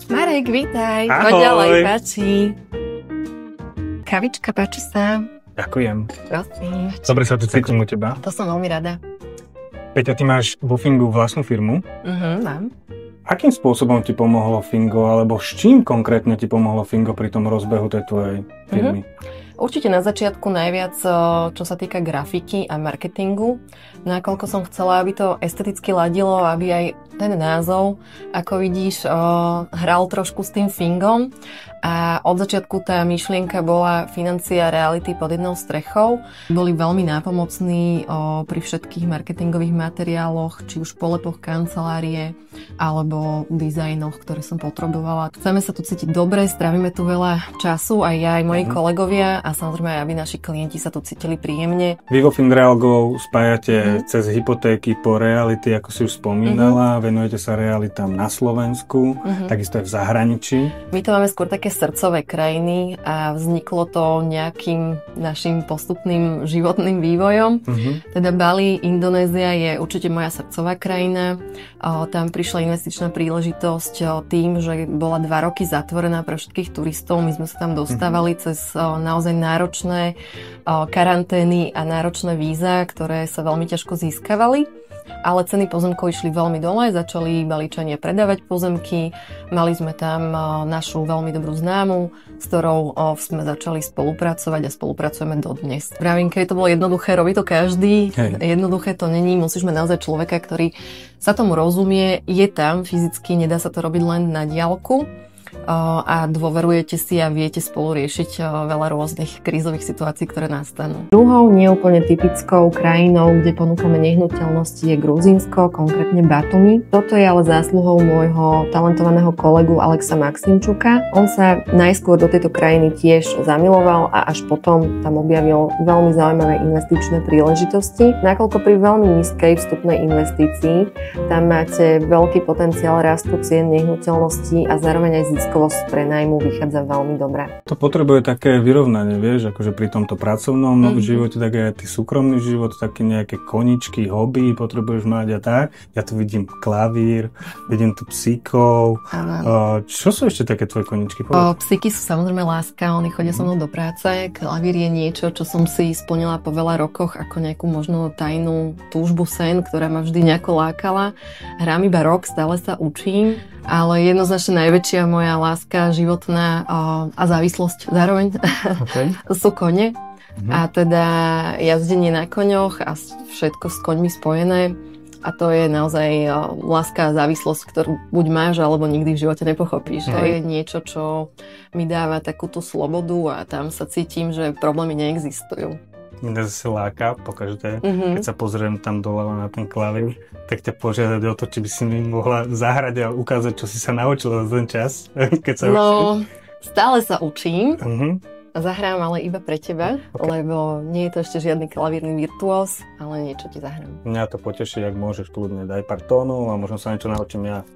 Marek, vítaj. Ahoj. Poď ďalej, páči. Kavička, páči sa. Ďakujem. Prosím. Dobre sa tu cítim u teba. To som veľmi rada. Peťa, ty máš vo Fingu vlastnú firmu. Mám. Akým spôsobom ti pomohlo Fingo, alebo s čím konkrétne ti pomohlo Fingo pri tom rozbehu tej tvojej firmy? Určite na začiatku najviac, čo sa týka grafiky a marketingu, nakoľko som chcela, aby to esteticky ladilo, aby aj ten názov, ako vidíš, hral trošku s tým Fingom. A od začiatku tá myšlienka bola financia reality pod jednou strechou. Boli veľmi nápomocní pri všetkých marketingových materiáloch, či už polepoch kancelárie, alebo dizajnoch, ktoré som potrebovala. Chceme sa tu cítiť dobre, strávime tu veľa času, aj ja, aj moji kolegovia, a samozrejme, aby naši klienti sa tu cítili príjemne. Vy vo Finrealgo spájate cez hypotéky po reality, ako si už spomínala, venujete sa realitám na Slovensku, takisto aj v zahraničí. My to máme skôr také srdcové krajiny a vzniklo to nejakým našim postupným životným vývojom. Teda Bali, Indonézia je určite moja srdcová krajina. Tam prišla investičná príležitosť tým, že bola 2 roky zatvorená pre všetkých turistov. My sme sa tam dostávali cez naozaj náročné karantény a náročné víza, ktoré sa veľmi ťažko získavali. Ale ceny pozemkov išli veľmi dole, začali Baličania predávať pozemky, mali sme tam našu veľmi dobrú známu, s ktorou sme začali spolupracovať a spolupracujeme dodnes. Vravím, keď to bolo jednoduché, robí to každý, jednoduché to není, musíš mať naozaj človeka, ktorý sa tomu rozumie, je tam fyzicky, nedá sa to robiť len na diaľku. A dôverujete si a viete spolu riešiť veľa rôznych krízových situácií, ktoré nastanú. Druhou neúplne typickou krajinou, kde ponúkame nehnuteľnosti, je Gruzínsko, konkrétne Batumi. Toto je ale zásluhou môjho talentovaného kolegu Alexa Maximčuka. On sa najskôr do tejto krajiny tiež zamiloval a až potom tam objavil veľmi zaujímavé investičné príležitosti. Nakoľko pri veľmi nízkej vstupnej investícii tam máte veľký potenciál rastu cien nehnuteľností a zároveň aj ziskovosť prenajmu vychádza veľmi dobre. To potrebuje také vyrovnanie, vieš, akože pri tomto pracovnom živote, tak aj ty súkromný život, také nejaké koničky, hobby potrebuješ mať a tak. Ja tu vidím klavír, vidím tu psíkov. Čo sú ešte také tvoje koničky? Psíky sú samozrejme láska, oni chodia so mnou do práce. Klavír je niečo, čo som si splnila po veľa rokoch ako nejakú možno tajnú túžbu, sen, ktorá ma vždy nejako lákala. Hrám iba rok, stále sa učím, ale jednoznačne najväčšia moja láska životná a závislosť zároveň sú kone. A teda jazdenie na koňoch a všetko s koňmi spojené. A to je naozaj láska a závislosť, ktorú buď máš, alebo nikdy v živote nepochopíš. To je niečo, čo mi dáva takúto slobodu a tam sa cítim, že problémy neexistujú. Mňa zase láka pokaždé, keď sa pozriem tam doľava na ten klavír, tak ťa požiadať o to, či by si mi mohla zahrať a ukázať, čo si sa naučila za ten čas, keď sa učím. Stále sa učím. Zahrám ale iba pre teba, lebo nie je to ešte žiadny klavírny virtuós, ale niečo ti zahrám. Mňa to poteší, ak môžeš kľudne, daj pár tónov a možno sa niečo naučím ja.